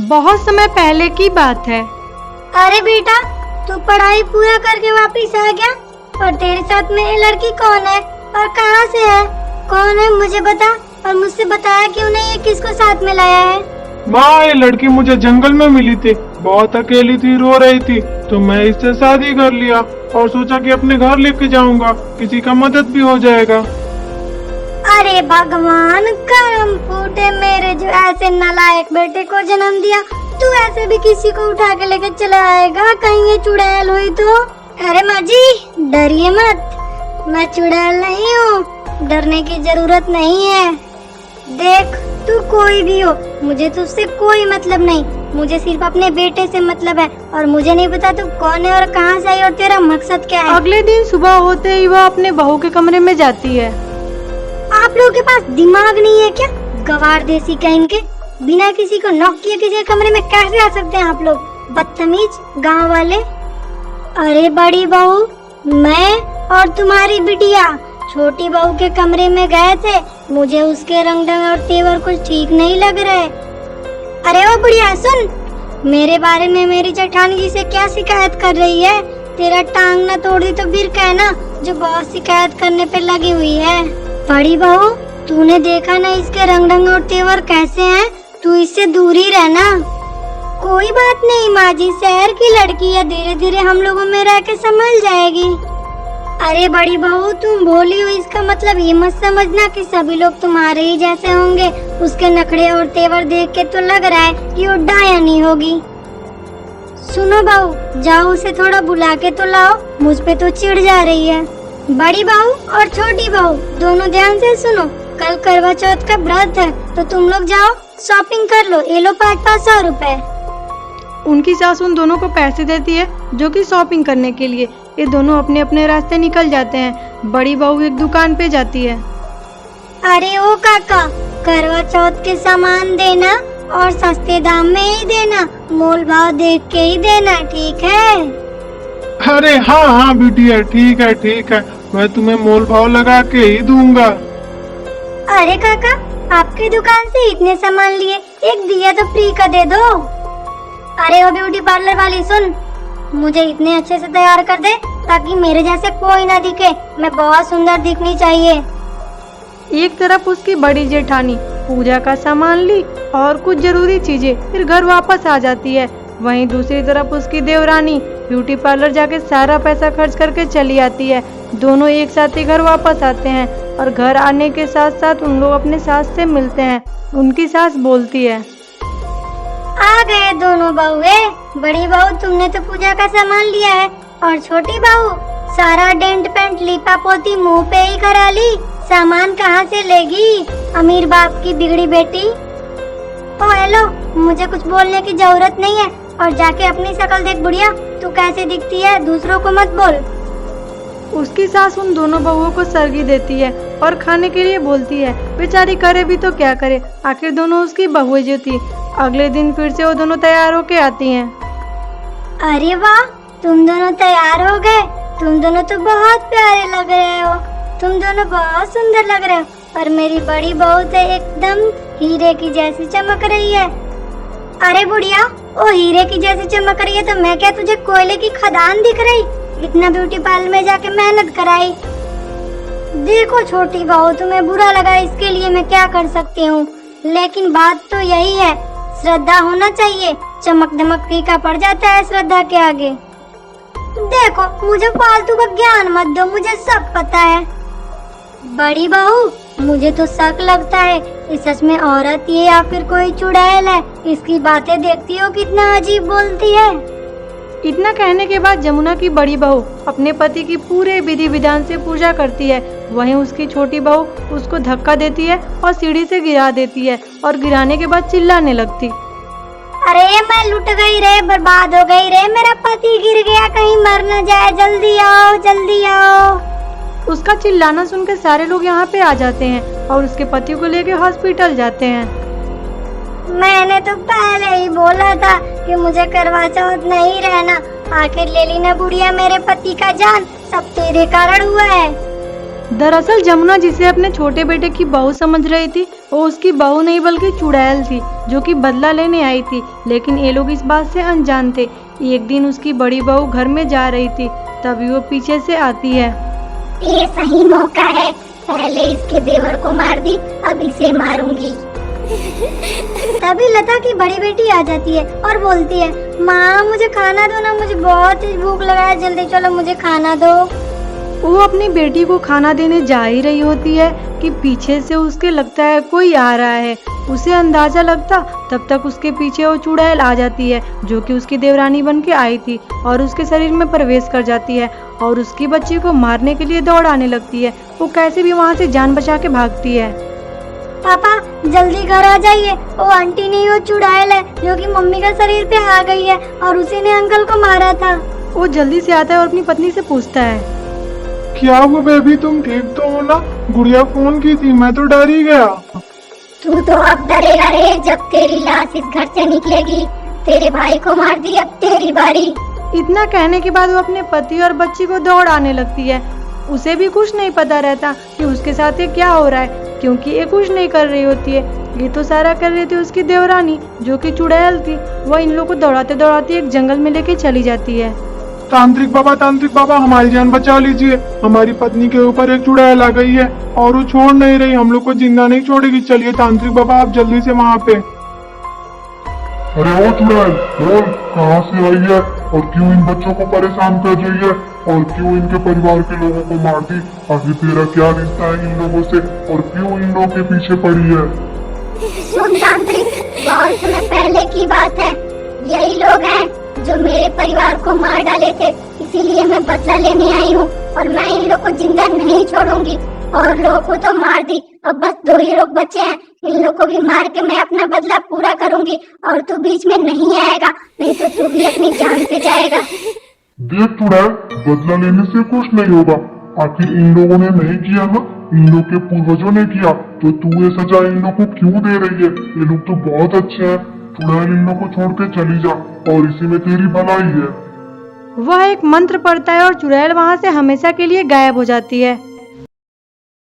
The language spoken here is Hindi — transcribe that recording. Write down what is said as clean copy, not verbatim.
बहुत समय पहले की बात है। अरे बेटा, तू पढ़ाई पूरा करके वापस आ गया और तेरे साथ में ये लड़की कौन है और कहाँ से है? कौन है मुझे बता, और मुझसे बताया क्यों नहीं, ये किसको साथ में लाया है? माँ, ये लड़की मुझे जंगल में मिली थी, बहुत अकेली थी, रो रही थी, तो मैं इससे शादी कर लिया और सोचा कि अपने घर लेके जाऊंगा, किसी का मदद भी हो जाएगा। अरे भगवान, करम फूटे मेरे, जो ऐसे नालायक बेटे को जन्म दिया। तू ऐसे भी किसी को उठा के लेके चला आएगा, कहीं ये चुड़ैल हुई तो? अरे माँ जी, डरिए मत, मैं चुड़ैल नहीं हूँ, डरने की जरूरत नहीं है। देख, तू कोई भी हो, मुझे तुझसे कोई मतलब नहीं, मुझे सिर्फ अपने बेटे से मतलब है, और मुझे नहीं पता तू कौन है और कहाँ से आई और तेरा मकसद क्या है। अगले दिन सुबह होते ही वह अपने बहू के कमरे में जाती है। आप लोगों के पास दिमाग नहीं है क्या? गवार देसी कहीं के, बिना किसी को नॉक किए किसी के कमरे में कैसे आ सकते हैं आप लोग, बदतमीज गांव वाले। अरे बड़ी बहू, मैं और तुम्हारी बिटिया छोटी बहू के कमरे में गए थे, मुझे उसके रंग ढंग और तेवर कुछ ठीक नहीं लग रहे। अरे ओ बुढ़िया सुन, मेरे बारे में मेरी जेठानी जी से क्या शिकायत कर रही है? तेरा टांग न तोड़ दी तो फिर कहना, जो बहुत शिकायत करने पे लगी हुई है। बड़ी बहू, तूने देखा ना इसके रंग ढंग और तेवर कैसे हैं? तू इससे दूर ही रहना। कोई बात नहीं माँ जी, शहर की लड़की है, धीरे धीरे हम लोगों में रह के संभल जाएगी। अरे बड़ी बहू, तुम भोली हो, इसका मतलब ये मत समझना कि सभी लोग तुम्हारे ही जैसे होंगे। उसके नखरे और तेवर देख के तो लग रहा है कि वो डायनी होगी। सुनो बहू, जाओ उसे थोड़ा बुला के तो लाओ, मुझ पे तो चिढ़ जा रही है। बड़ी बहू और छोटी बहू दोनों ध्यान से सुनो, कल करवा चौथ का व्रत है, तो तुम लोग जाओ शॉपिंग कर लो, ये लो 500 रुपए। उनकी सास उन दोनों को पैसे देती है जो कि शॉपिंग करने के लिए। ये दोनों अपने अपने रास्ते निकल जाते हैं। बड़ी बहू एक दुकान पे जाती है। अरे ओ काका, करवा चौथ के सामान देना और सस्ते दाम में ही देना, मोल भाव देख के ही देना, ठीक है? अरे हाँ हाँ बिटिया, ठीक है ठीक है, मैं तुम्हें मोल भाव लगा के ही दूंगा। अरे काका, आपकी दुकान से इतने सामान लिए, एक दिया तो फ्री का दे दो। अरे वो ब्यूटी पार्लर वाली सुन, मुझे इतने अच्छे से तैयार कर दे ताकि मेरे जैसे कोई ना दिखे, मैं बहुत सुंदर दिखनी चाहिए। एक तरफ उसकी बड़ी जेठानी पूजा का सामान ली और कुछ जरूरी चीजें, फिर घर वापस आ जाती है। वहीं दूसरी तरफ उसकी देवरानी ब्यूटी पार्लर जाके सारा पैसा खर्च करके चली आती है। दोनों एक साथ ही घर वापस आते हैं और घर आने के साथ साथ उन लोग अपने सास से मिलते हैं। उनकी सास बोलती है, आ गए दोनों बहुए। बड़ी बहू, तुमने तो पूजा का सामान लिया है, और छोटी बहू सारा डेंट पेंट लीपा पोती मुंह पे ही करा ली, सामान कहाँ से लेगी, अमीर बाप की बिगड़ी बेटी। ओ हेलो, मुझे कुछ बोलने की जरूरत नहीं है, और जाके अपनी शक्ल देख बुढ़िया, तू कैसे दिखती है, दूसरों को मत बोल। उसकी सास उन दोनों बहुओं को सरगी देती है और खाने के लिए बोलती है। बेचारी करे भी तो क्या करे, आखिर दोनों उसकी बहुएं जो थी। अगले दिन फिर से वो दोनों तैयार होके आती हैं। अरे वाह, तुम दोनों तैयार हो गए, तुम दोनों तो बहुत प्यारे लग रहे हो, तुम दोनों बहुत सुंदर लग रहे हो, और मेरी बड़ी बहू तो एकदम हीरे की जैसी चमक रही है। अरे बुढ़िया, ओ हीरे की जैसी चमक रही है तो मैं क्या तुझे कोयले की खदान दिख रही? इतना ब्यूटी पार्लर में जाके मेहनत कराई। देखो छोटी बहू, तुम्हें बुरा लगा, इसके लिए मैं क्या कर सकती हूँ, लेकिन बात तो यही है, श्रद्धा होना चाहिए, चमक दमक फीका पड़ जाता है श्रद्धा के आगे। देखो, मुझे फालतू का ज्ञान मत दो, मुझे सब पता है। बड़ी बहू, मुझे तो शक लगता है, ये सच में औरत ये या फिर कोई चुड़ैल है, इसकी बातें देखती हो कितना अजीब बोलती है। इतना कहने के बाद जमुना की बड़ी बहू अपने पति की पूरे विधि विधान से पूजा करती है। वहीं उसकी छोटी बहू उसको धक्का देती है और सीढ़ी से गिरा देती है, और गिराने के बाद चिल्लाने लगती, अरे मैं लुट गई रे, बर्बाद हो गई रे, मेरा पति गिर गया, कहीं मर न जाए, जल्दी आओ जल्दी आओ। उसका चिल्लाना सुनकर सारे लोग यहाँ पे आ जाते हैं और उसके पति को लेकर हॉस्पिटल जाते हैं। मैंने तो पहले ही बोला था कि मुझे करवा चौथ नहीं रहना, आखिर ले ली ना बुढ़िया मेरे पति का जान, सब तेरे कारण हुआ है। दरअसल जमुना जिसे अपने छोटे बेटे की बहू समझ रही थी, वो उसकी बहू नहीं बल्कि चुड़ैल थी। जो कि बदला लेने आई थी, लेकिन ये लोग इस बात से अनजान थे। एक दिन उसकी बड़ी बहू घर में जा रही थी, तभी वो पीछे से आती है। ये सही मौका है, पहले इसके देवर को मार दी, अब इसे मारूंगी। तभी लता की बड़ी बेटी आ जाती है और बोलती है, माँ मुझे खाना दो ना, मुझे बहुत तेज भूख लगा है, जल्दी चलो मुझे खाना दो। वो अपनी बेटी को खाना देने जा ही रही होती है कि पीछे से उसके लगता है कोई आ रहा है। उसे अंदाजा लगता तब तक उसके पीछे वो चुड़ैल आ जाती है, जो कि उसकी देवरानी बन के आई थी, और उसके शरीर में प्रवेश कर जाती है और उसकी बच्ची को मारने के लिए दौड़ाने लगती है। वो कैसे भी वहाँ से जान बचा के भागती है। पापा जल्दी घर आ जाइए, वो आंटी नहीं, वो चुड़ैल है जो कि मम्मी का शरीर पे आ गई है और उसी ने अंकल को मारा था। वो जल्दी से आता है और अपनी पत्नी से पूछता है, क्या हुआ बेबी, तुम ठीक तो हो ना? गुड़िया फोन की थी, मैं तो डर ही गया। तू तो अब डरेगा रे, जब तेरी लाश इस घर से निकलेगी। तेरे भाई को मार दी, अब तेरी बारी। इतना कहने के बाद वो अपने पति और बच्ची को दौड़ाने लगती है। उसे भी कुछ नहीं पता रहता कि उसके साथ ये क्या हो रहा है, क्योंकि ये कुछ नहीं कर रही होती है। ये तो सारा कर रही थी उसकी देवरानी, जो कि चुड़ैल थी। वह इन लोगों को दौड़ाते दौड़ाते एक जंगल में लेके चली जाती है। तांत्रिक बाबा, हमारी जान बचा लीजिए। हमारी पत्नी के ऊपर एक चुड़ैल आ गई है और वो छोड़ नहीं रही, हम लोग को जिंदा नहीं छोड़ेगी। चलिए तांत्रिक बाबा, आप जल्दी से वहाँ पे। अरे ओ चुड़ैल, बोल कहाँ से आई है और क्यों इन बच्चों को परेशान कर रही है और क्यों इनके परिवार के लोगों को मार दी? आखिर तेरा क्या रिश्ता है इन लोगों से और क्यों इन लोगों के पीछे पड़ी है? सुन तांत्रिक, बहुत समय पहले की बात है। यही लोग हैं जो मेरे परिवार को मार डाले थे, इसीलिए मैं बदला लेने आई हूँ और मैं इन लोग को जिंदा नहीं छोड़ूंगी। और लोगों को तो मार दी, अब बस 2 ही लोग बचे हैं। इन लोग को भी मार के मैं अपना बदला पूरा करूंगी और तू बीच में नहीं आएगा, नहीं तो तू भी अपनी जान पे जाएगा। देख चुड़ैल, बदला लेने से कुछ नहीं होगा। आखिर इन लोगों ने नहीं किया ना, इन लोग के पूर्वजों ने किया, तो तू ये सजा इन लोग को क्यों दे रही है? ये लोग तो बहुत अच्छे हैं। चुड़ैल, इन लोग को छोड़ के चली जा और इसी में तेरी भलाई है। वह एक मंत्र पढ़ता है और चुड़ैल वहाँ से हमेशा के लिए गायब हो जाती है।